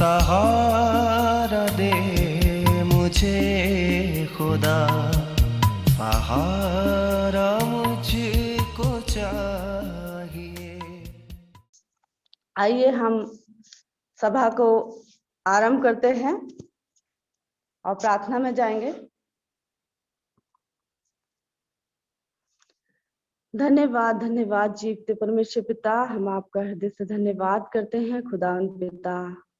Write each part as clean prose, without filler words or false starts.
सहारा दे मुझे खुदा, सहारा मुझको चाहिए। आइए हम सभा को आरंभ करते हैं और प्रार्थना में जाएंगे। धन्यवाद धन्यवाद जीवते परमेश्वर पिता, हम आपका हृदय से धन्यवाद करते हैं खुदावन पिता,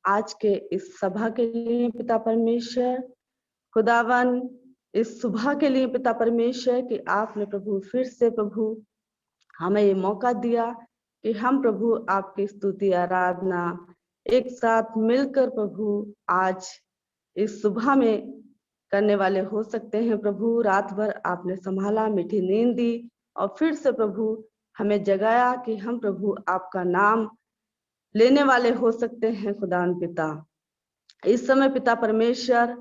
आज के इस सभा के लिए पिता परमेश्वर। खुदावन इस सुबह के लिए पिता परमेश्वर कि आपने प्रभु फिर से प्रभु हमें ये मौका दिया कि हम प्रभु आपकी स्तुति आराधना एक साथ मिलकर प्रभु आज इस सुबह में करने वाले हो सकते हैं। प्रभु रात भर आपने संभाला, मीठी नींद दी और फिर से प्रभु हमें जगाया कि हम प्रभु आपका नाम लेने वाले हो सकते हैं। खुदावन पिता, इस समय पिता परमेश्वर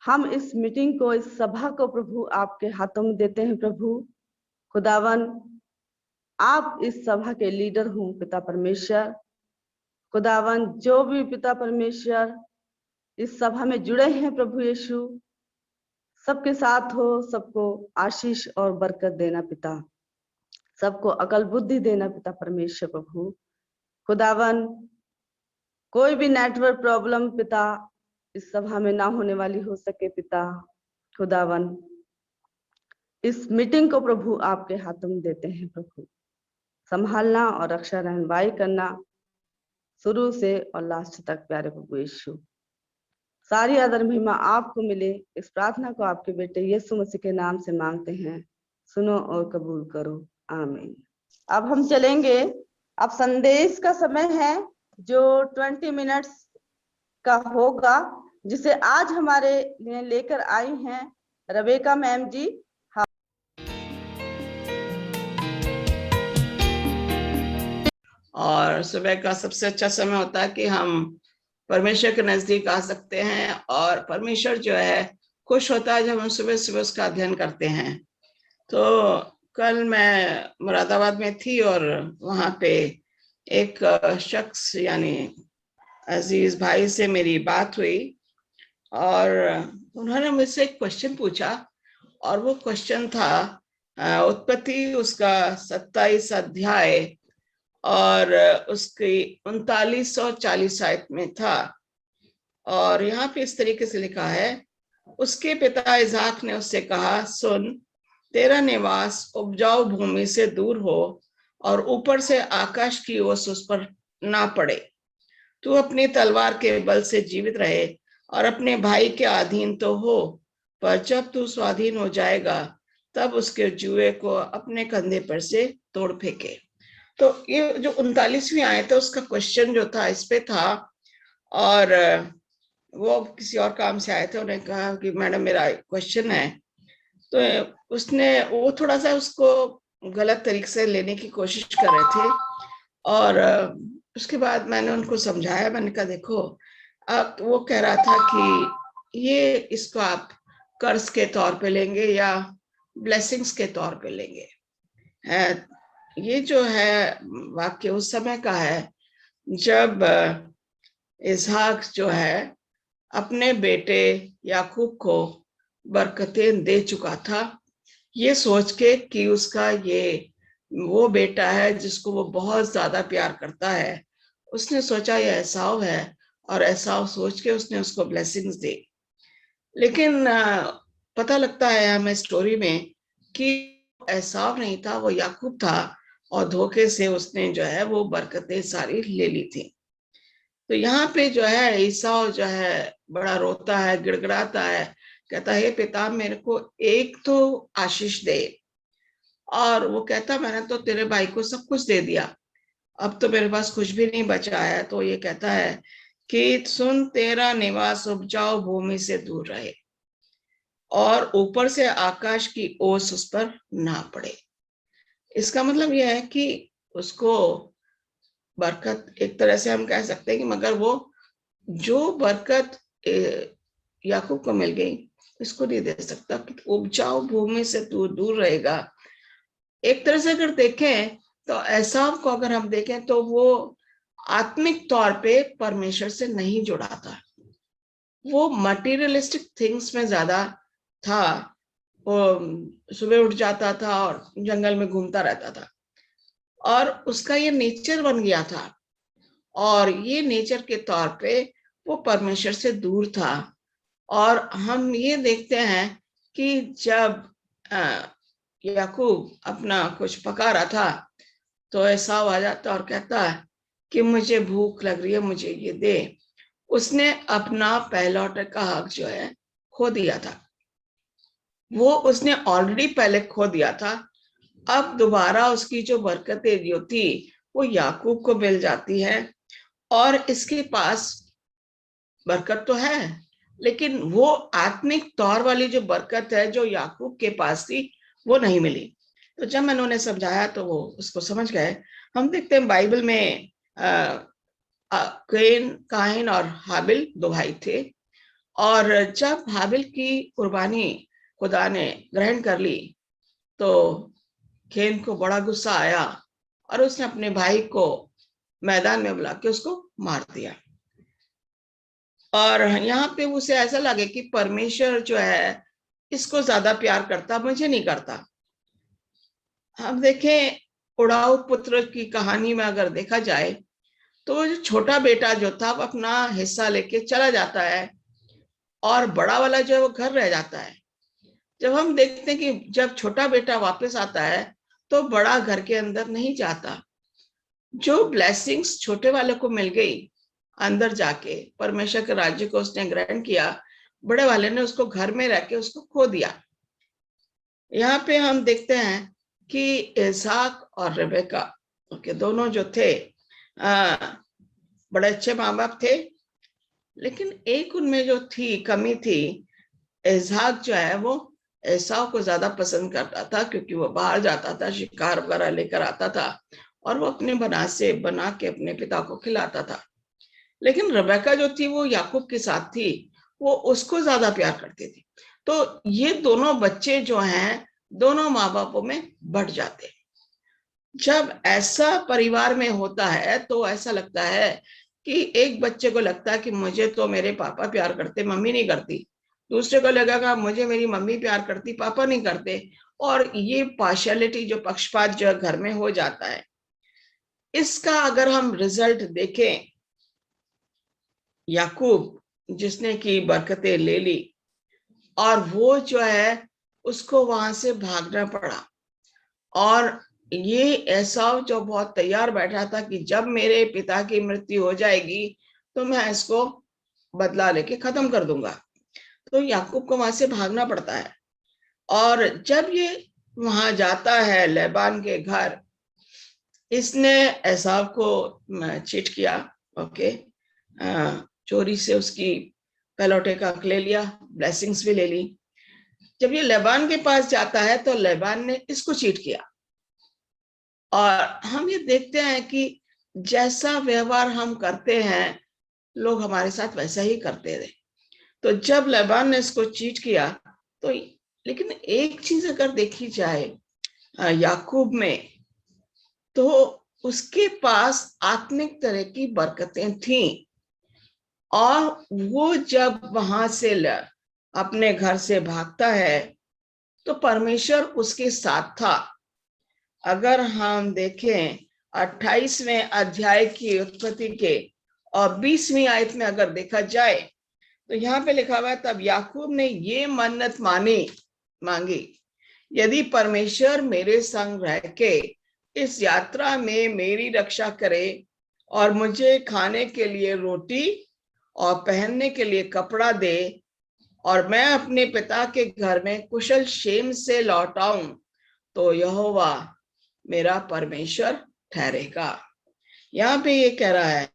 हम इस मीटिंग को, इस सभा को प्रभु आपके हाथों में देते हैं। प्रभु खुदावन, आप इस सभा के लीडर हो पिता परमेश्वर। खुदावन, जो भी पिता परमेश्वर इस सभा में जुड़े हैं प्रभु यीशु, सबके साथ हो, सबको आशीष और बरकत देना पिता, सबको अकल बुद्धि देना पिता परमेश्वर। प्रभु खुदावन, कोई भी नेटवर्क प्रॉब्लम पिता इस सभा में ना होने वाली हो सके पिता। खुदावन, इस मीटिंग को प्रभु आपके हाथों में देते हैं। प्रभु संभालना और रक्षा रहनुमाई करना शुरू से और लास्ट तक प्यारे प्रभु यीशु। सारी आदर महिमा आपको मिले, इस प्रार्थना को आपके बेटे यीशु मसीह के नाम से मांगते हैं, सुनो और कबूल करो, आमीन। अब हम चलेंगे, अब संदेश का समय है जो 20 मिनट्स का होगा, जिसे आज हमारे लिए लेकर आई हैं रबेका मैम जी। और सुबह का सबसे अच्छा समय होता है कि हम परमेश्वर के नजदीक आ सकते हैं और परमेश्वर जो है खुश होता है जब हम सुबह सुबह उसका अध्ययन करते हैं। तो कल मैं मुरादाबाद में थी और वहां पे एक शख्स यानी अजीज भाई से मेरी बात हुई और उन्होंने मुझसे एक क्वेश्चन पूछा और वो क्वेश्चन था उत्पत्ति उसका 27 अध्याय और उसकी 39 और 40 आयत में था। और यहाँ पे इस तरीके से लिखा है, उसके पिता इसाक ने उससे कहा, सुन, तेरा निवास उपजाऊ भूमि से दूर हो और ऊपर से आकाश की ओस उस पर ना पड़े। तू अपनी तलवार के बल से जीवित रहे और अपने भाई के अधीन तो हो, पर जब तू स्वाधीन हो जाएगा तब उसके जुए को अपने कंधे पर से तोड़ फेंके। तो ये जो 39वीं आयत है उसका क्वेश्चन जो था इस पे था, और वो किसी और काम से आए थे, उन्होंने कहा कि मैडम मेरा क्वेश्चन है। तो उसने वो थोड़ा सा उसको गलत तरीके से लेने की कोशिश कर रहे थे और उसके बाद मैंने उनको समझाया। मैंने कहा देखो, अब वो कह रहा था कि ये इसको आप कर्ज के तौर पे लेंगे या ब्लेसिंग्स के तौर पे लेंगे। ये जो है वाक्य उस समय का है जब इसहाक जो है अपने बेटे याकूब को बरकतें दे चुका था, ये सोच के कि उसका ये वो बेटा है जिसको वो बहुत ज्यादा प्यार करता है। उसने सोचा ये एसाव है और एसाव सोच के उसने उसको ब्लेसिंग्स दी। लेकिन पता लगता है हमें स्टोरी में कि एसाव नहीं था, वो याकूब था और धोखे से उसने जो है वो बरकतें सारी ले ली थी। तो यहाँ पे जो है ईसाव जो है बड़ा रोता है, गिड़गिड़ाता है, कहता है पिता मेरे को एक तो आशीष दे। और वो कहता मैंने तो तेरे भाई को सब कुछ दे दिया, अब तो मेरे पास कुछ भी नहीं बचा है। तो ये कहता है कि सुन, तेरा निवास उपजाऊ भूमि से दूर रहे और ऊपर से आकाश की ओस उस पर ना पड़े। इसका मतलब यह है कि उसको बरकत एक तरह से हम कह सकते हैं कि मगर वो जो बरकत याकूब को मिल गई इसको नहीं दे सकता कि उपजाऊ भूमि से तू दूर रहेगा। एक तरह से अगर देखें तो एसाव को अगर हम देखें तो वो आत्मिक तौर पे परमेश्वर से नहीं जुड़ा था, वो मटेरियलिस्टिक थिंग्स में ज्यादा था। वो सुबह उठ जाता था और जंगल में घूमता रहता था, और उसका ये नेचर बन गया था, और ये नेचर के तौर पे वो परमेश्वर से दूर था। और हम ये देखते हैं कि जब याकूब अपना कुछ पका रहा था, तो एसाव आ जाता और कहता है कि मुझे भूख लग रही है, मुझे ये दे। उसने अपना पहलौठे का हक जो है खो दिया था, वो उसने ऑलरेडी पहले खो दिया था। अब दोबारा उसकी जो बरकतें जो थी वो याकूब को मिल जाती है, और इसके पास बरकत तो है, लेकिन वो आत्मिक तौर वाली जो बरकत है जो याकूब के पास थी वो नहीं मिली। तो जब मैंने उन्हें समझाया तो वो उसको समझ गए। हम देखते हैं बाइबल में काइन और हाबिल दो भाई थे, और जब हाबिल की कुर्बानी खुदा ने ग्रहण कर ली तो केन को बड़ा गुस्सा आया, और उसने अपने भाई को मैदान में बुला के उसको मार दिया। और यहाँ पे उसे ऐसा लगे कि परमेश्वर जो है इसको ज्यादा प्यार करता, मुझे नहीं करता। हम देखें उड़ाऊ पुत्र की कहानी में अगर देखा जाए तो जो छोटा बेटा जो था वो अपना हिस्सा लेके चला जाता है, और बड़ा वाला जो है वो घर रह जाता है। जब हम देखते हैं कि जब छोटा बेटा वापस आता है तो बड़ा घर के अंदर नहीं जाता। जो ब्लेसिंग्स छोटे वाले को मिल गई अंदर जाके, परमेश्वर के राज्य को उसने ग्रहण किया, बड़े वाले ने उसको घर में रह के उसको खो दिया। यहाँ पे हम देखते हैं कि इसहाक और रेबेका के दोनों जो थे बड़े अच्छे माँ बाप थे, लेकिन एक उनमें जो थी कमी थी, इसहाक जो है वो एसाव को ज्यादा पसंद करता था, क्योंकि वो बाहर जाता था, शिकार वगैरह लेकर आता था और वो अपने बनास से बना के अपने पिता को खिलाता था। लेकिन रेबेका जो थी वो याकूब के साथ थी, वो उसको ज्यादा प्यार करती थी। तो ये दोनों बच्चे जो हैं दोनों माँ बापों में बढ़ जाते हैं। जब ऐसा परिवार में होता है तो ऐसा लगता है कि एक बच्चे को लगता है कि मुझे तो मेरे पापा प्यार करते, मम्मी नहीं करती। दूसरे को लगेगा मुझे मेरी मम्मी प्यार करती, पापा नहीं करते। और ये पार्शियलिटी जो पक्षपात जो घर में हो जाता है, इसका अगर हम रिजल्ट देखें, याकूब जिसने की बरकतें ले ली और वो जो है उसको वहां से भागना पड़ा, और ये एसाव जो बहुत तैयार बैठा था कि जब मेरे पिता की मृत्यु हो जाएगी तो मैं इसको बदला लेके खत्म कर दूंगा। तो याकूब को वहां से भागना पड़ता है, और जब ये वहां जाता है लेबान के घर, इसने एसाव को चीट किया। ओके, चोरी से उसकी पहलौठे का हक ले लिया, ब्लेसिंग्स भी ले ली। जब ये लेबान के पास जाता है तो लेबान ने इसको चीट किया। और हम ये देखते हैं कि जैसा व्यवहार हम करते हैं लोग हमारे साथ वैसा ही करते रहे। तो जब लेबान ने इसको चीट किया तो, लेकिन एक चीज अगर देखी जाए याकूब में, तो उसके पास आत्मिक तरह की बरकतें थीं, और वो जब वहां से अपने घर से भागता है तो परमेश्वर उसके साथ था। अगर हम देखें 28वें अध्याय की उत्पत्ति के और 20वीं आयत में अगर देखा जाए तो यहाँ पे लिखा हुआ है, तब याकूब ने ये मन्नत मांगी, यदि परमेश्वर मेरे संग रह के इस यात्रा में मेरी रक्षा करे और मुझे खाने के लिए रोटी और पहनने के लिए कपड़ा दे, और मैं अपने पिता के घर में कुशल क्षेम से लौट आऊं, तो यहोवा मेरा परमेश्वर ठहरेगा। यहाँ पे ये कह रहा है,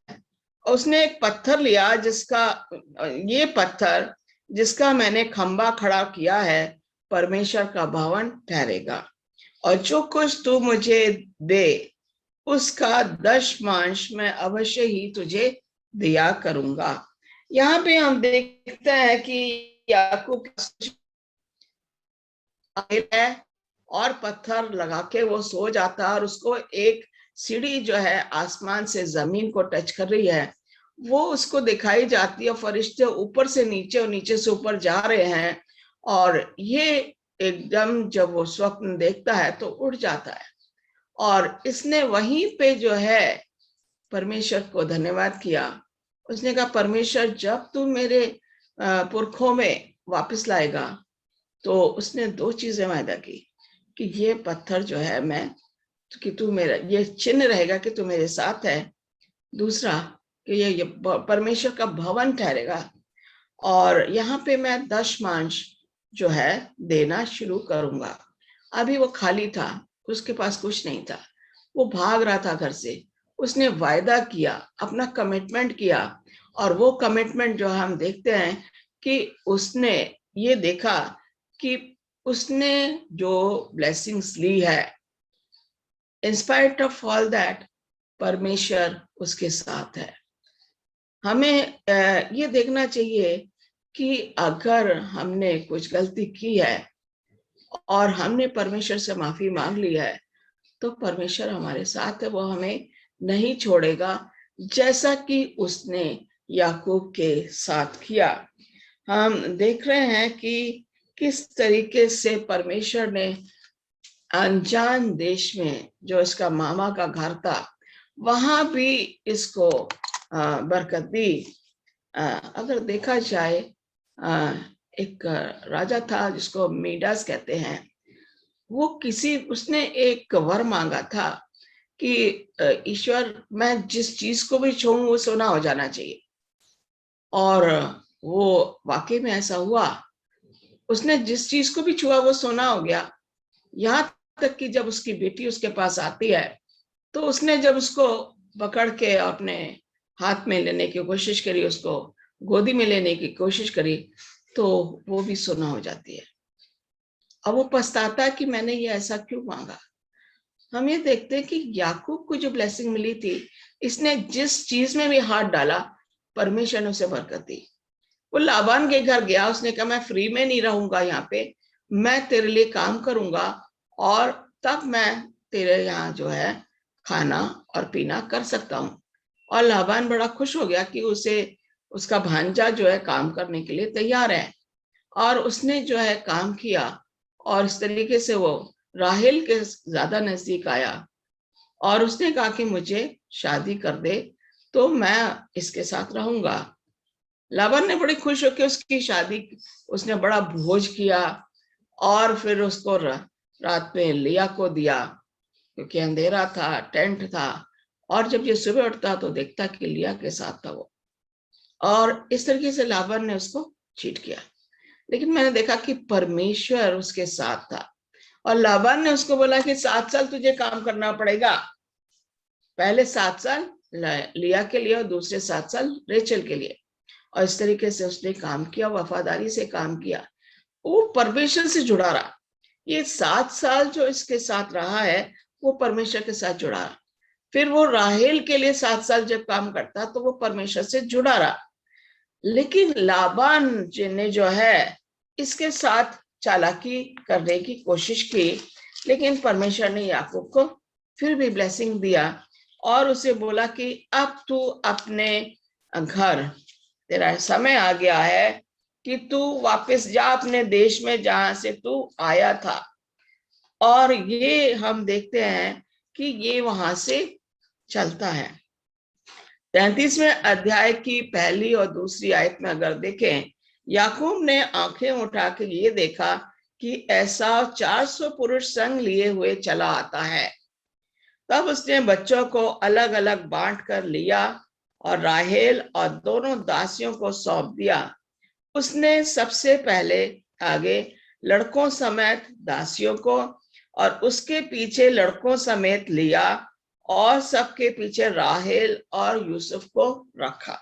उसने एक पत्थर लिया ये पत्थर जिसका मैंने खंबा खड़ा किया है परमेश्वर का भवन ठहरेगा, और जो कुछ तू मुझे दे उसका 10 मैं अवश्य ही तुझे दिया करूंगा। यहाँ पे हम देखते हैं कि याकूब है और पत्थर लगा के वो सो जाता है, और उसको एक सीढ़ी जो है आसमान से जमीन को टच कर रही है, वो उसको दिखाई जाती है। फरिश्ते ऊपर से नीचे और नीचे से ऊपर जा रहे हैं, और ये एकदम जब वो स्वप्न देखता है तो उड़ जाता है। और इसने वहीं पे जो है परमेश्वर को धन्यवाद किया। उसने कहा, परमेश्वर जब तू मेरे पुरखों में वापस लाएगा, तो उसने दो चीजें वायदा की कि ये पत्थर जो है मैं, कि तू मेरा, ये चिन्ह रहेगा कि तू मेरे साथ है। दूसरा कि ये परमेश्वर का भवन ठहरेगा, और यहाँ पे मैं दशमांश जो है देना शुरू करूंगा। अभी वो खाली था, उसके पास कुछ नहीं था, वो भाग रहा था घर से। उसने वायदा किया, अपना कमिटमेंट किया, और वो कमिटमेंट जो हम देखते हैं कि उसने ये देखा कि उसने जो ब्लेसिंग्स ली है, in spite of all that, परमेश्वर उसके साथ है। हमें ये देखना चाहिए कि अगर हमने कुछ गलती की है और हमने परमेश्वर से माफी मांग ली है, तो परमेश्वर हमारे साथ है, वो हमें नहीं छोड़ेगा, जैसा कि उसने याकूब के साथ किया। हम देख रहे हैं कि किस तरीके से परमेश्वर ने अनजान देश में, जो इसका मामा का घर था, वहां भी इसको बरकत दी। अगर देखा जाए, एक राजा था जिसको मीडास कहते हैं, वो उसने एक वर मांगा था कि ईश्वर, मैं जिस चीज को भी छूऊं वो सोना हो जाना चाहिए। और वो वाकई में ऐसा हुआ, उसने जिस चीज को भी छुआ वो सोना हो गया। यहाँ तक कि जब उसकी बेटी उसके पास आती है, तो उसने जब उसको पकड़ के अपने हाथ में लेने की कोशिश करी, उसको गोदी में लेने की कोशिश करी, तो वो भी सोना हो जाती है। अब वो पछताता है कि मैंने ये ऐसा क्यों मांगा। हम ये देखते हैं कि याकूब को जो ब्लेसिंग मिली थी, इसने जिस चीज में भी हाथ डाला, परमेश्वर ने उसे बरकत दी। वो लाबान के घर गया, उसने कहा, मैं फ्री में नहीं रहूंगा यहाँ पे, मैं तेरे लिए काम करूंगा, और तब मैं तेरे यहाँ जो है खाना और पीना कर सकता हूँ। और लाबान बड़ा खुश हो गया कि उसका भांजा जो है काम करने के लिए तैयार है। और उसने जो है काम किया, और इस तरीके से वो राहेल के ज्यादा नजदीक आया, और उसने कहा कि मुझे शादी कर दे तो मैं इसके साथ रहूंगा। लाबान ने बड़ी खुश होकर उसकी शादी, उसने बड़ा भोज किया, और फिर उसको रात में लिया को दिया, क्योंकि अंधेरा था, टेंट था। और जब ये सुबह उठता तो देखता कि लिया के साथ था वो। और इस तरीके से लाबान ने उसको चीट किया। लेकिन मैंने देखा कि परमेश्वर उसके साथ था, और लाबान ने उसको बोला कि 7 साल तुझे काम करना पड़ेगा। पहले 7 साल लिया के लिए और दूसरे 7 साल रेचल के लिए। और इस तरीके से उसने काम किया, वफादारी से काम किया, वो परमेश्वर से जुड़ा रहा। ये 7 साल जो इसके साथ रहा है, वो परमेश्वर के साथ जुड़ा रहा। फिर वो राहेल के लिए 7 साल जब काम करता, तो वो परमेश्वर से जुड़ा रहा। लेकिन लाबान ने जो है इसके साथ चालाकी करने की कोशिश की, लेकिन परमेश्वर ने याकूब को फिर भी ब्लेसिंग दिया, और उसे बोला कि अब तू अपने घर, तेरा समय आ गया है कि तू वापस जा अपने देश में जहां से तू आया था। और ये हम देखते हैं कि ये वहां से चलता है। 33वें अध्याय की पहली और दूसरी आयत में अगर देखें, याकूब ने आंखें उठा के ये देखा कि ऐसा 400 पुरुष संग लिए हुए चला आता है। तब उसने बच्चों को अलग अलग बांट कर लिया और राहेल और दोनों दासियों को सौंप दिया। उसने सबसे पहले आगे लड़कों समेत दासियों को, और उसके पीछे लड़कों समेत लिया, और सबके पीछे राहेल और यूसुफ को रखा।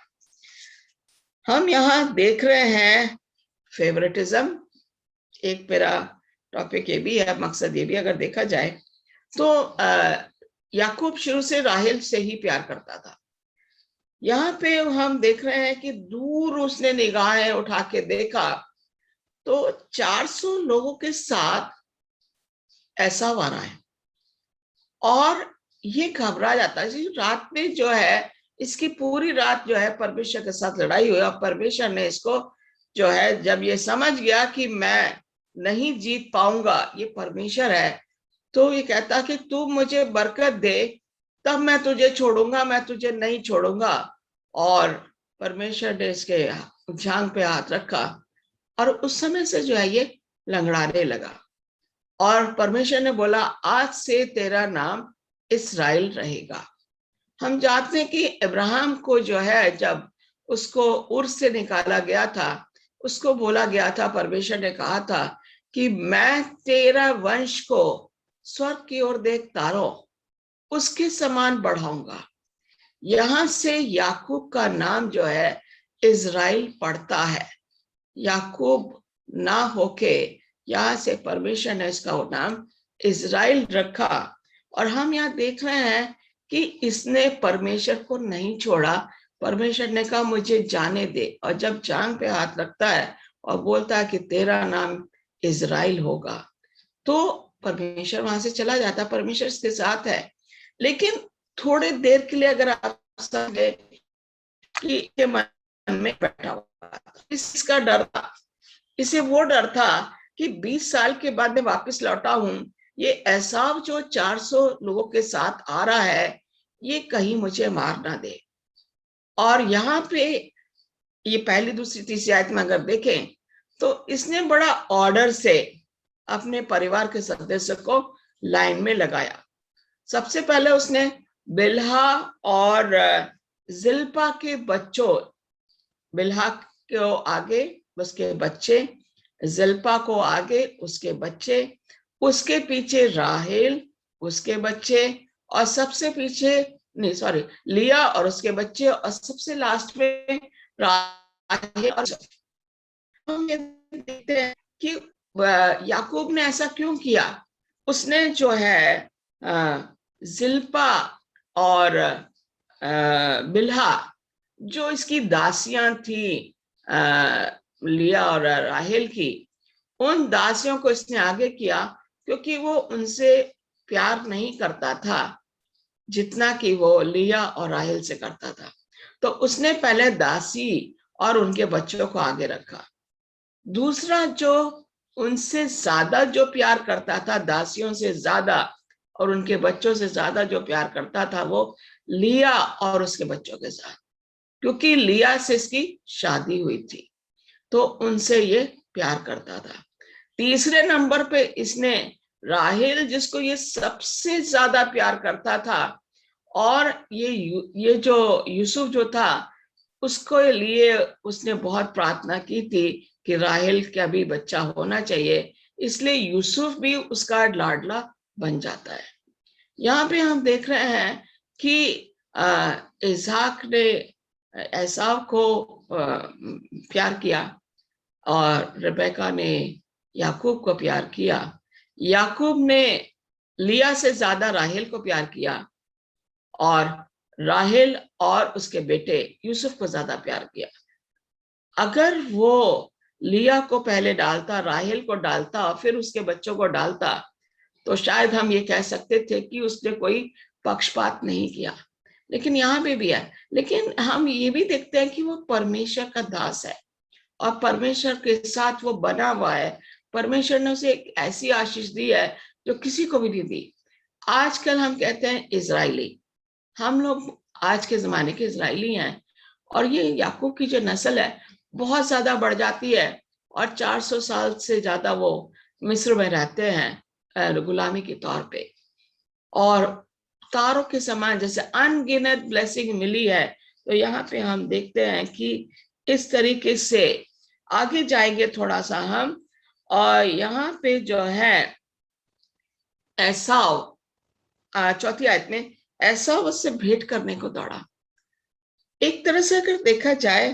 हम यहाँ देख रहे हैं फेवरेटिज्म। एक मेरा टॉपिक ये भी है, मकसद ये भी अगर देखा जाए तो याकूब शुरू से राहेल से ही प्यार करता था। यहाँ पे हम देख रहे हैं कि दूर उसने निगाहें उठा के देखा तो 400 लोगों के साथ ऐसा वारा है, और ये घबरा जाता है। रात में जो है, इसकी पूरी रात जो है परमेश्वर के साथ लड़ाई हुई, और परमेश्वर ने इसको जो है, जब ये समझ गया कि मैं नहीं जीत पाऊंगा, ये परमेश्वर है, तो ये कहता कि तू मुझे बरकत दे, तब मैं तुझे छोड़ूंगा, मैं तुझे नहीं छोड़ूंगा। और परमेश्वर ने इसके जांघ पे हाथ रखा, और उस समय से जो है ये लंगड़ाने लगा। और परमेश्वर ने बोला, आज से तेरा नाम इस्राएल रहेगा। हम जानते हैं कि अब्राहम को जो है, जब उसको उर से निकाला गया था, उसको बोला गया था, परमेश्वर ने कहा था कि मैं तेरा वंश को स्वर्ग की ओर देख तारों उसके समान बढ़ाऊंगा। यहां से याकूब का नाम जो है इज़राइल पड़ता है। याकूब ना होके यहाँ से परमेश्वर ने इसका नाम इज़राइल रखा। और हम यहाँ देख रहे हैं कि इसने परमेश्वर को नहीं छोड़ा। परमेश्वर ने कहा मुझे जाने दे, और जब जांघ पे हाथ रखता है और बोलता है कि तेरा नाम इज़राइल होगा, तो परमेश्वर वहां से चला जाता। परमेश्वर इसके साथ है। लेकिन थोड़े देर के लिए अगर आप समझे कि ये मन में बैठा हुआ, इसका डर था, इसे वो डर था कि 20 साल के बाद मैं वापस लौटा हूं, ये एसाव जो 400 लोगों के साथ आ रहा है, ये कहीं मुझे मार ना दे। और यहाँ पे ये पहली दूसरी तीसरी आयत में अगर देखें तो इसने बड़ा ऑर्डर से अपने परिवार के सदस्य को लाइन में लगाया। सबसे पहले उसने बिल्हा और जिल्पा के बच्चों, बिल्हा को आगे उसके बच्चे, जिल्पा को आगे उसके बच्चे, उसके पीछे राहेल उसके बच्चे, और सबसे पीछे लिया और उसके बच्चे, और सबसे लास्ट में राहेल। और हम ये देखते हैं कि याकूब ने ऐसा क्यों किया। उसने जो है जिल्पा और बिल्हा, जो इसकी दासियां थी लिया और राहेल की, उन दासियों को इसने आगे किया, क्योंकि वो उनसे प्यार नहीं करता था जितना कि वो लिया और राहेल से करता था। तो उसने पहले दासी और उनके बच्चों को आगे रखा। दूसरा, जो उनसे ज्यादा जो प्यार करता था, दासियों से ज्यादा और उनके बच्चों से ज्यादा जो प्यार करता था, वो लिया और उसके बच्चों के साथ, क्योंकि लिया से इसकी शादी हुई थी, तो उनसे ये प्यार करता था। तीसरे नंबर पे इसने राहेल, जिसको ये सबसे ज्यादा प्यार करता था, और ये जो यूसुफ जो था, उसको लिए उसने बहुत प्रार्थना की थी कि राहेल का भी बच्चा होना चाहिए, इसलिए यूसुफ भी उसका लाडला बन जाता है। यहाँ पे हम देख रहे हैं कि इसहाक ने एसाव को प्यार किया, और रेबेका ने याकूब को प्यार किया। याकूब ने लिया से ज्यादा राहेल को प्यार किया, और राहेल और उसके बेटे यूसुफ को ज्यादा प्यार किया। अगर वो लिया को पहले डालता, राहेल को डालता और फिर उसके बच्चों को डालता, तो शायद हम ये कह सकते थे कि उसने कोई पक्षपात नहीं किया। लेकिन यहाँ पे भी है। लेकिन हम ये भी देखते हैं कि वो परमेश्वर का दास है, और परमेश्वर के साथ वो बना हुआ है। परमेश्वर ने उसे एक ऐसी आशीष दी है जो किसी को भी नहीं दी। आजकल हम कहते हैं इजरायली, हम लोग आज के जमाने के इजरायली हैं, और ये याकूब की जो नस्ल है बहुत ज्यादा बढ़ जाती है, और 400 साल से ज्यादा वो मिस्र में रहते हैं गुलामी के तौर पे, और तारों के समान जैसे अनगिनत ब्लेसिंग मिली है। तो यहाँ पे हम देखते हैं कि इस तरीके से आगे जाएंगे थोड़ा सा हम, और यहाँ पे जो है एसाव, चौथी आयत में एसाव उससे भेंट करने को दौड़ा। एक तरह से अगर देखा जाए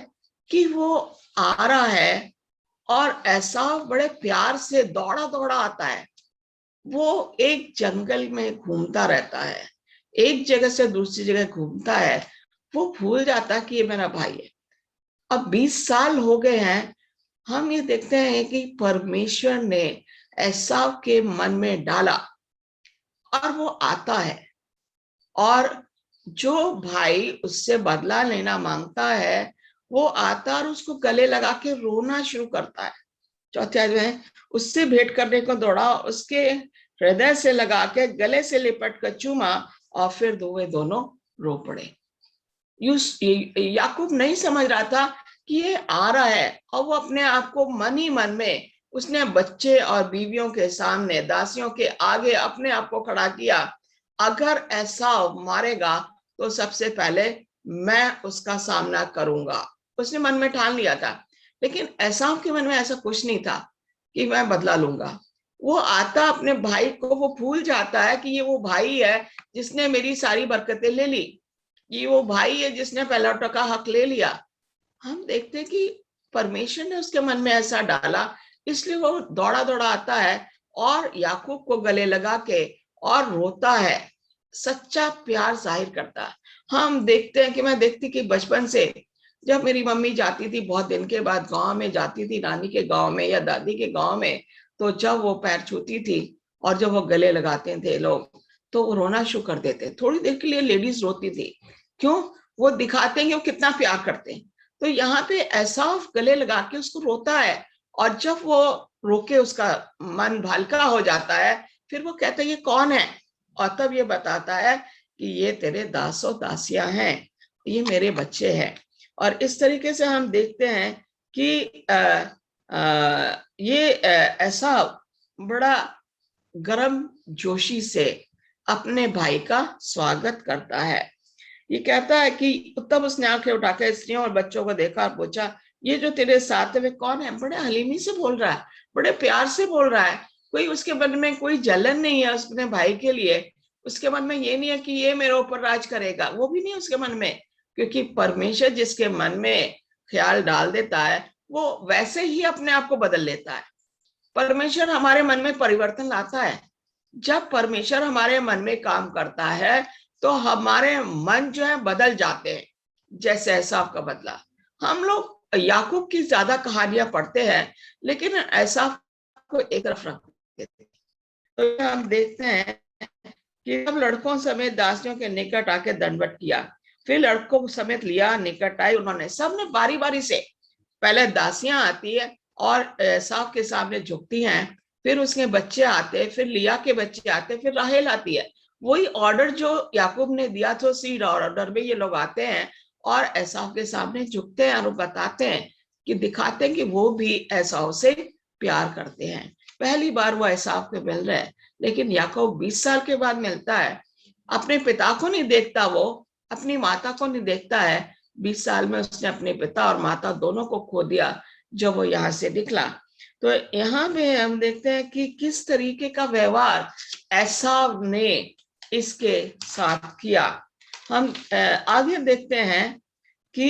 कि वो आ रहा है, और एसाव बड़े प्यार से दौड़ा दौड़ा आता है। वो एक जंगल में घूमता रहता है, एक जगह से दूसरी जगह घूमता है, वो भूल जाता कि ये मेरा भाई है। अब 20 साल हो गए हैं। हम ये देखते हैं कि परमेश्वर ने एसाव के मन में डाला, और वो आता है। और जो भाई उससे बदला लेना मांगता है वो आता और उसको गले लगा के रोना शुरू करता है। चौथे अध्याय में उससे भेंट करने को दौड़ा, उसके हृदय से लगा के गले से लिपट कर चूमा और फिर दोनों रो पड़े। याकूब नहीं समझ रहा था कि ये आ रहा है, और वो अपने आप को मन ही मन में उसने बच्चे और बीवियों के सामने दासियों के आगे अपने आप को खड़ा किया। अगर ऐसा मारेगा तो सबसे पहले मैं उसका सामना करूंगा, उसने मन में ठान लिया था। लेकिन एसाव के मन में ऐसा कुछ नहीं था कि मैं बदला लूंगा। वो आता अपने भाई को, वो भूल जाता है कि ये वो भाई है जिसने मेरी सारी बरकतें ले ली, ये वो भाई है जिसने पहलौठा का हक ले लिया। हम देखते हैं कि परमेश्वर ने उसके मन में ऐसा डाला, इसलिए वो दौड़ा दौड़ा आता है और याकूब को गले लगा के और रोता है, सच्चा प्यार जाहिर करता है। हम देखते हैं कि मैं देखती कि बचपन से जब मेरी मम्मी जाती थी बहुत दिन के बाद गांव में जाती थी, नानी के गांव में या दादी के गांव में, तो जब वो पैर छूती थी और जब वो गले लगाते थे लोग तो वो रोना शुरू कर देते। थोड़ी देर के लिए लेडीज रोती थी, क्यों? वो दिखाते हैं कि वो कितना प्यार करते हैं। तो यहाँ पे ऐसा गले लगा के उसको रोता है, और जब वो रोके उसका मन हल्का हो जाता है, फिर वो कहता है ये कौन है, और तब ये बताता है कि ये तेरे दासों दासियां हैं, ये मेरे बच्चे हैं। और इस तरीके से हम देखते हैं कि ये ऐसा बड़ा गर्म जोशी से अपने भाई का स्वागत करता है। ये कहता है कि तब उसने आंखें उठाकर स्त्रियों और बच्चों को देखा और पूछा, ये जो तेरे साथ है वे कौन है? बड़े हलीमी से बोल रहा है, बड़े प्यार से बोल रहा है, कोई उसके मन में कोई जलन नहीं है उसके भाई के लिए। उसके मन में ये नहीं है कि ये मेरे ऊपर राज करेगा, वो भी नहीं उसके मन में, क्योंकि परमेश्वर जिसके मन में ख्याल डाल देता है वो वैसे ही अपने आप को बदल लेता है। परमेश्वर हमारे मन में परिवर्तन लाता है। जब परमेश्वर हमारे मन में काम करता है तो हमारे मन जो है बदल जाते हैं, जैसे एसाव का बदला। हम लोग याकूब की ज्यादा कहानियां पढ़ते हैं, लेकिन एसाव को एक तरफ रख देते हैं। तो हम देखते हैं कि अब लड़कों समेत दासियों के निकट आके दंडवत किया, फिर लड़कों समेत लिया निकट आई, उन्होंने सबने बारी बारी से, पहले दासियां आती है और एसाव के सामने झुकती हैं, फिर उसके बच्चे आते, फिर लिया के बच्चे आते, फिर राहेल आती है। वही ऑर्डर जो याकूब ने दिया था सीड ऑर्डर में ये लोग आते हैं और एसाव के सामने झुकते हैं और बताते हैं कि दिखाते हैं कि वो भी एसाव से प्यार करते हैं। पहली बार वो एसाव को मिल रहे हैं, लेकिन याकूब 20 साल के बाद मिलता है। अपने पिता को नहीं देखता, वो अपनी माता को नहीं देखता है। 20 साल में उसने अपने पिता और माता दोनों को खो दिया जब वो यहाँ से निकला। तो यहाँ पे हम देखते हैं कि किस तरीके का व्यवहार एसाव ने इसके साथ किया। हम आगे देखते हैं कि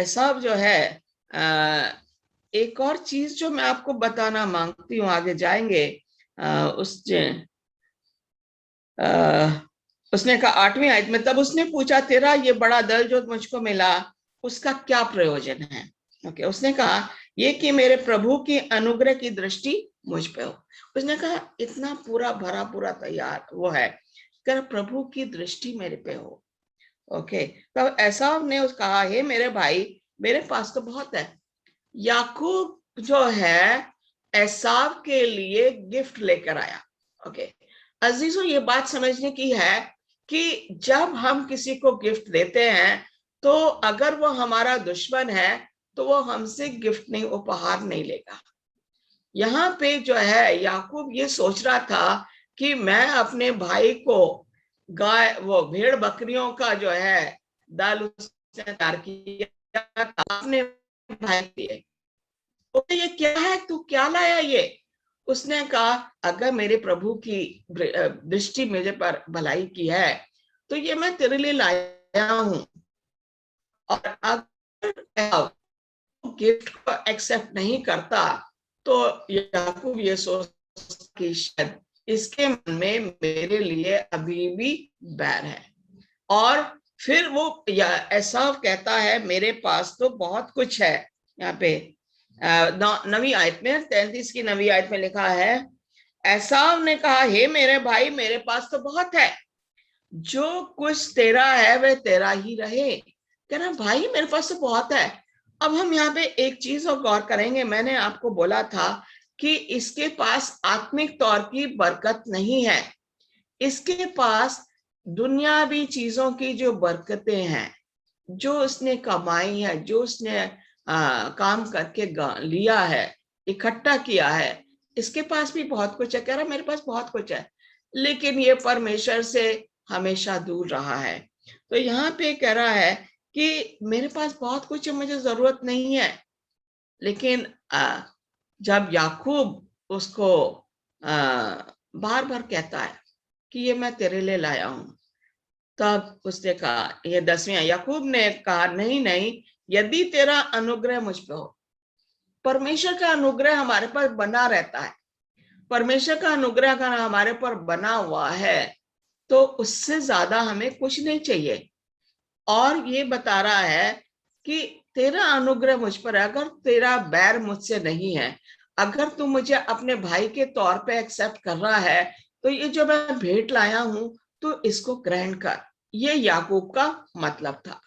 एसाव जो है, एक और चीज जो मैं आपको बताना मांगती हूँ, आगे जाएंगे। उसने कहा 8वीं आयत में, तब उसने पूछा तेरा ये बड़ा दल जो मुझको मिला उसका क्या प्रयोजन है? ओके, उसने कहा ये कि मेरे प्रभु की अनुग्रह की दृष्टि मुझ पे हो। उसने कहा इतना पूरा भरा पूरा तैयार वो है, कर प्रभु की दृष्टि मेरे पे हो। ओके, तब एसाव ने कहा हे मेरे भाई, मेरे पास तो बहुत है। याकूब जो है एसाव के लिए गिफ्ट लेकर आया। ओके अजीजों, ये बात समझने की है कि जब हम किसी को गिफ्ट देते हैं तो अगर वो हमारा दुश्मन है तो वो हमसे गिफ्ट नहीं, उपहार नहीं लेगा। यहाँ पे जो है याकूब ये सोच रहा था कि मैं अपने भाई को गाय, वो भेड़ बकरियों का जो है दाल उसने तैयार किया अपने भाई के। तो ये क्या है, तू क्या लाया ये? उसने कहा अगर मेरे प्रभु की दृष्टि मेरे पर भलाई की है तो ये मैं तेरे लिए लाया हूं। और अगर गिफ्ट को एक्सेप्ट नहीं करता तो याकूब ये सोचता कि शायद इसके मन में मेरे लिए अभी भी बैर है। और फिर वो एसाव कहता है मेरे पास तो बहुत कुछ है। यहाँ पे 9वीं आयत में, 33 की 9वीं आयत में लिखा है एसाव ने कहा, हे मेरे भाई, मेरे पास तो बहुत है, जो कुछ तेरा है वह तेरा ही रहे। कह रहा भाई मेरे पास तो बहुत है। अब हम यहाँ पे एक चीज और गौर करेंगे। मैंने आपको बोला था कि इसके पास आत्मिक तौर की बरकत नहीं है, इसके पास दुनियावी चीजों की जो बरकतें हैं, जो उसने कमाई है, जो उसने काम करके लिया है, इकट्ठा किया है, इसके पास भी बहुत कुछ है। कह रहा मेरे पास बहुत कुछ है, लेकिन ये परमेश्वर से हमेशा दूर रहा है। तो यहाँ पे कह रहा है कि मेरे पास बहुत कुछ है, मुझे जरूरत नहीं है। लेकिन जब याकूब उसको बार बार कहता है कि ये मैं तेरे लिए लाया हूं, तब उसने कहा, ये 10वीं, याकूब ने कहा, नहीं नहीं, यदि तेरा अनुग्रह मुझ पे हो। परमेश्वर का अनुग्रह हमारे पर बना रहता है। परमेश्वर का अनुग्रह अगर हमारे पर बना हुआ है तो उससे ज्यादा हमें कुछ नहीं चाहिए। और ये बता रहा है कि तेरा अनुग्रह मुझ पर है, अगर तेरा बैर मुझसे नहीं है, अगर तू मुझे अपने भाई के तौर पे एक्सेप्ट कर रहा है, तो ये जो मैं भेंट लाया हूं तो इसको ग्रहण कर। ये याकूब का मतलब था।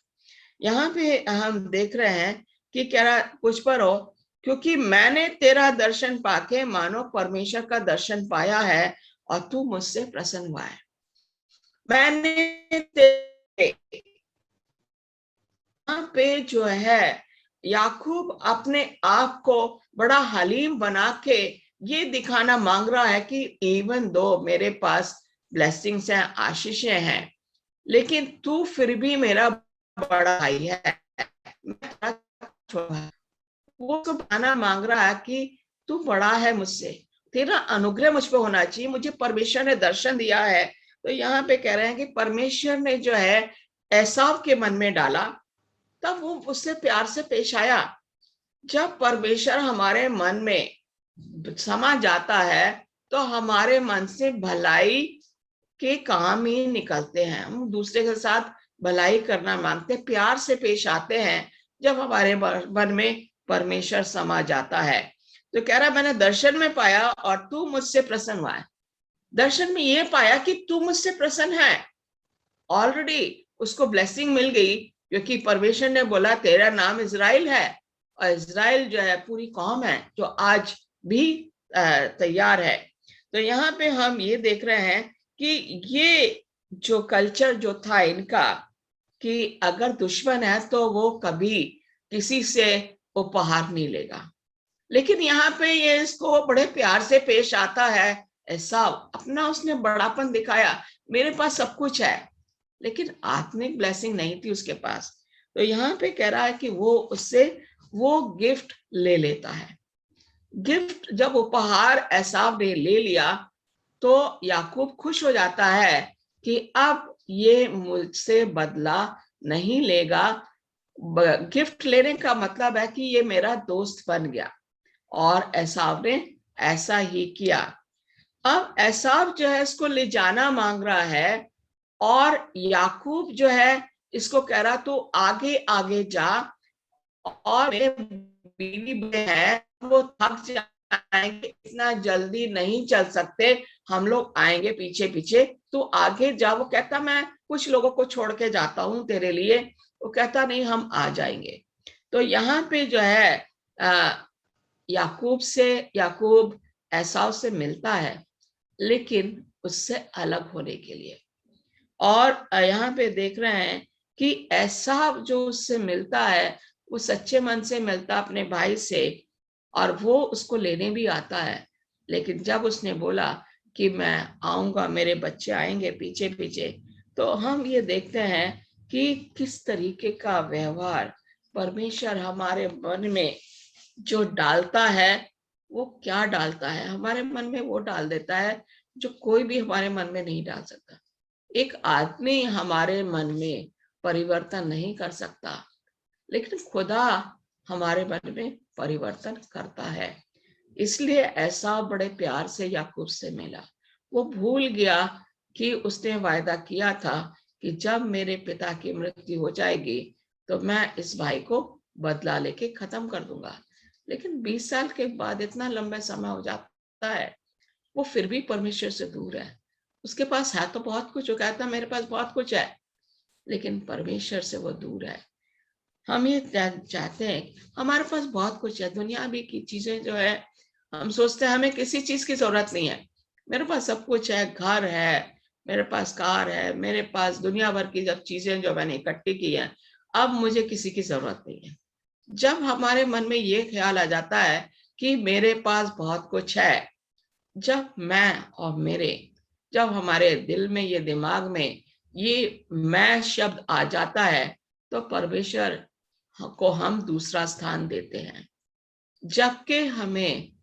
यहाँ पे हम देख रहे हैं कि कह रहा कुछ पर हो, क्योंकि मैंने तेरा दर्शन पाके मानो परमेश्वर का दर्शन पाया है और तू मुझसे प्रसन्न हुआ है। मैंने तेरे यहाँ पे जो है याकूब अपने आप को बड़ा हलीम बना के ये दिखाना मांग रहा है कि इवन दो मेरे पास ब्लेसिंग्स हैं, आशीषें हैं, लेकिन तू फिर भी मेरा बड़ा भाई है, वो तो बहाना मांग रहा है कि तू बड़ा है मुझसे, तेरा अनुग्रह मुझ पर होना चाहिए, मुझे परमेश्वर ने दर्शन दिया है। तो यहाँ पे कह रहे हैं कि परमेश्वर ने जो है एसाव के मन में डाला, तब वो उससे प्यार से पेश आया। जब परमेश्वर हमारे मन में समा जाता है तो हमारे मन से भलाई के काम ही निकलते हैं। हम दूसरे के साथ भलाई करना मांगते, प्यार से पेश आते हैं जब हमारे मन में परमेश्वर समा जाता है। तो कह रहा मैंने दर्शन में पाया और तू मुझसे प्रसन्न हुआ है। दर्शन में ये पाया कि तू मुझसे प्रसन्न है। ऑलरेडी उसको ब्लेसिंग मिल गई, क्योंकि परमेश्वर ने बोला तेरा नाम इजराइल है, और इजराइल जो है पूरी कौम है जो आज भी तैयार है। तो यहाँ पे हम ये देख रहे हैं कि ये जो कल्चर जो था इनका, कि अगर दुश्मन है तो वो कभी किसी से उपहार नहीं लेगा। लेकिन यहाँ पे ये इसको बड़े प्यार से पेश आता है। ऐसा अपना उसने बड़ापन दिखाया, मेरे पास सब कुछ है, लेकिन आत्मिक ब्लेसिंग नहीं थी उसके पास। तो यहाँ पे कह रहा है कि वो उससे वो गिफ्ट ले लेता है। गिफ्ट जब उपहार एसाव ने ले लिया तो याकूब खुश हो जाता है कि अब ये मुझसे बदला नहीं लेगा। गिफ्ट लेने का मतलब है कि ये मेरा दोस्त बन गया, और एसाव ने ऐसा ही किया। अब एसाव जो है इसको ले जाना मांग रहा है, और याकूब जो है इसको कह रहा तू आगे आगे जा, और मेरे बीवी है वो थक जाएंगे, इतना जल्दी नहीं चल सकते, हम लोग आएंगे पीछे पीछे, तू आगे जा। वो कहता मैं कुछ लोगों को छोड़ के जाता हूं तेरे लिए। वो कहता नहीं, हम आ जाएंगे। तो यहाँ पे जो है याकूब एसाव से मिलता है, लेकिन उससे अलग होने के लिए। और यहाँ पे देख रहे हैं कि एसाव जो उससे मिलता है वो सच्चे मन से मिलता अपने भाई से, और वो उसको लेने भी आता है। लेकिन जब उसने बोला कि मैं आऊंगा, मेरे बच्चे आएंगे पीछे पीछे, तो हम ये देखते हैं कि किस तरीके का व्यवहार परमेश्वर हमारे मन में जो डालता है, वो क्या डालता है हमारे मन में, वो डाल देता है जो कोई भी हमारे मन में नहीं डाल सकता। एक आदमी हमारे मन में परिवर्तन नहीं कर सकता, लेकिन खुदा हमारे मन में परिवर्तन करता है। इसलिए ऐसा बड़े प्यार से याकूब से मिला। वो भूल गया कि उसने वायदा किया था कि जब मेरे पिता की मृत्यु हो जाएगी तो मैं इस भाई को बदला लेके खत्म कर दूंगा। लेकिन 20 साल के बाद इतना लंबा समय हो जाता है, वो फिर भी परमेश्वर से दूर है। उसके पास है तो बहुत कुछ, वो कहता मेरे पास बहुत कुछ है, लेकिन परमेश्वर से वो दूर है। हम ये चाहते हैं, हमारे पास बहुत कुछ है, दुनियावी की चीजें जो है, हम सोचते हैं हमें किसी चीज की जरूरत नहीं है, मेरे पास सब कुछ है, घर है, मेरे पास कार है, मेरे पास दुनिया भर की जब चीजें जो मैंने इकट्ठी की हैं, अब मुझे किसी की जरूरत नहीं है। जब हमारे मन में ये ख्याल आ जाता है कि मेरे पास बहुत कुछ है, जब मैं और मेरे, जब हमारे दिल में, ये दिमाग में ये मैं शब्द आ जाता है, तो परमेश्वर को हम दूसरा स्थान देते हैं। जबकि हमें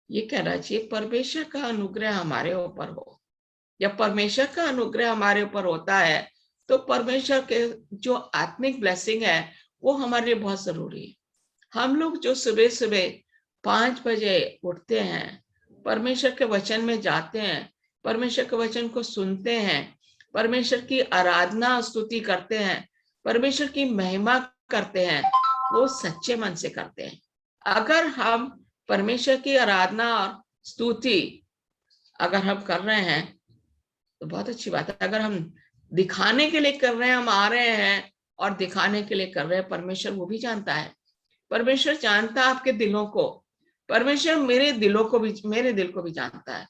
ये कहना चाहिए परमेश्वर का अनुग्रह हमारे ऊपर हो। जब परमेश्वर का अनुग्रह हमारे ऊपर होता है तो परमेश्वर के जो आत्मिक ब्लेसिंग है वो हमारे लिए बहुत जरूरी है। हम लोग जो सुबह सुबह 5 बजे उठते हैं, परमेश्वर के वचन में जाते हैं, परमेश्वर के वचन को सुनते हैं, परमेश्वर की आराधना स्तुति करते हैं, परमेश्वर की महिमा करते हैं, वो सच्चे मन से करते हैं। अगर हम परमेश्वर की आराधना और स्तुति अगर हम कर रहे हैं तो बहुत अच्छी बात है। अगर हम दिखाने के लिए कर रहे हैं, हम आ रहे हैं और दिखाने के लिए कर रहे हैं, परमेश्वर वो भी जानता है। परमेश्वर जानता है आपके दिलों को, परमेश्वर मेरे दिल को भी जानता है।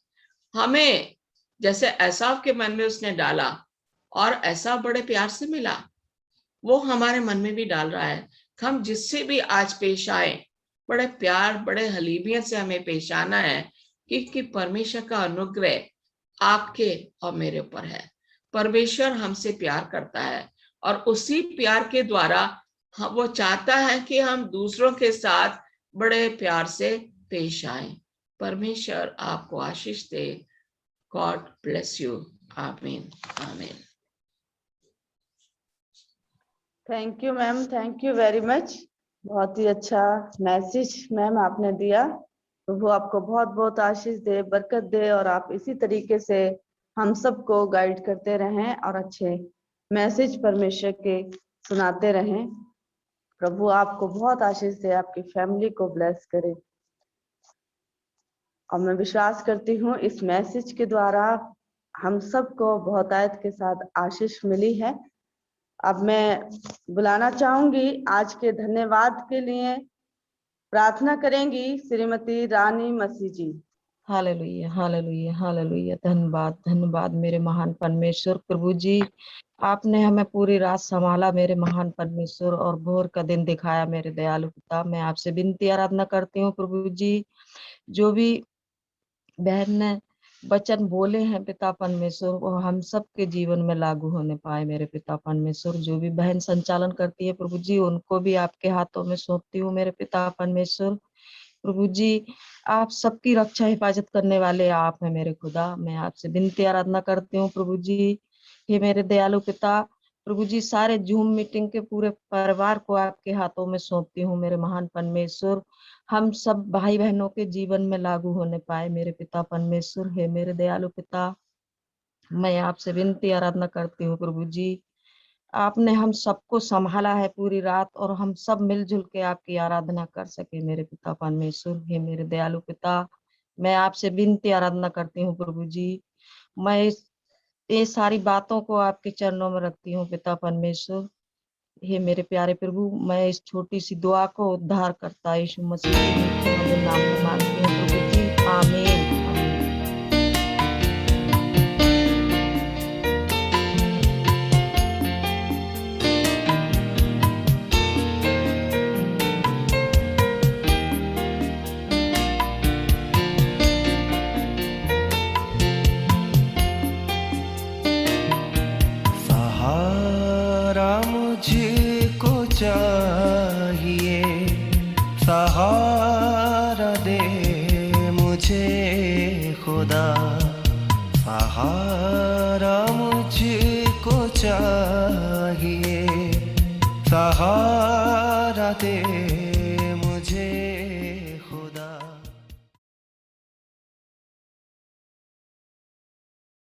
हमें जैसे एसाव के मन में उसने डाला और एसाव बड़े प्यार से मिला, वो हमारे मन में भी डाल रहा है। हम जिससे भी आज पेश आए, बड़े प्यार, बड़े हलीबियत से हमें पेश आना है, क्योंकि परमेश्वर का अनुग्रह आपके और मेरे ऊपर है। परमेश्वर हमसे प्यार करता है और उसी प्यार के द्वारा वो चाहता है कि हम दूसरों के साथ बड़े प्यार से पेश आए। परमेश्वर आपको आशीष दे। God bless you. आमीन आमीन। Thank you ma'am, thank you very much. बहुत ही अच्छा मैसेज मैम आपने दिया। प्रभु आपको बहुत बहुत आशीष दे, बरकत दे, और आप इसी तरीके से हम सबको गाइड करते रहें और अच्छे मैसेज परमेश्वर के सुनाते रहें। प्रभु आपको बहुत आशीष दे, आपकी फैमिली को ब्लेस करे। और मैं विश्वास करती हूँ इस मैसेज के द्वारा हम सबको बहुतायत के साथ आशीष मिली है। अब मैं बुलाना चाहूंगी आज के धन्यवाद के लिए, प्रार्थना करेंगी श्रीमती रानी मसीह जी। हालेलुया हालेलुया हालेलुया। धन्यवाद धन्यवाद मेरे महान परमेश्वर। प्रभु जी, आपने हमें पूरी रात संभाला मेरे महान परमेश्वर, और भोर का दिन दिखाया मेरे दयालु पिता। मैं आपसे विनती आराधना करती हूँ प्रभु जी, जो भी बहन ने वचन बोले हैं पिता परमेश्वर, वो हम सब के जीवन में लागू होने पाए मेरे पिता परमेश्वर। जो भी बहन संचालन करती है प्रभु जी, उनको भी आपके हाथों में सौंपती हूँ मेरे पिता परमेश्वर। प्रभु जी, आप सबकी रक्षा हिफाजत करने वाले आप हैं मेरे खुदा। मैं आपसे विनती आराधना करती हूँ प्रभु जी, हे मेरे दयालु पिता। प्रभु जी, सारे जूम मीटिंग के पूरे परिवार को आपके हाथों में सौंपती हूँ मेरे महान परमेश्वर। हम सब भाई बहनों के जीवन में लागू होने पाए मेरे पिता परमेश्वर। हे मेरे दयालु पिता, मैं आपसे विनती आराधना करती हूँ प्रभु जी, आपने हम सबको संभाला है पूरी रात, और हम सब मिलजुल के आपकी आराधना कर सके मेरे पिता परमेश्वर। हे मेरे दयालु पिता, मैं आपसे विनती आराधना करती हूँ प्रभु जी, मैं ये सारी बातों को आपके चरणों में रखती हूँ पिता परमेश्वर। हे मेरे प्यारे प्रभु, मैं इस छोटी सी दुआ को उद्धार करता यीशु मसीह के नाम में मांगती हूँ प्रभु जी। आमीन। मुझको चाहिए, सहारा दे मुझे खुदा, सहारा मुझको चाहिए, सहारा दे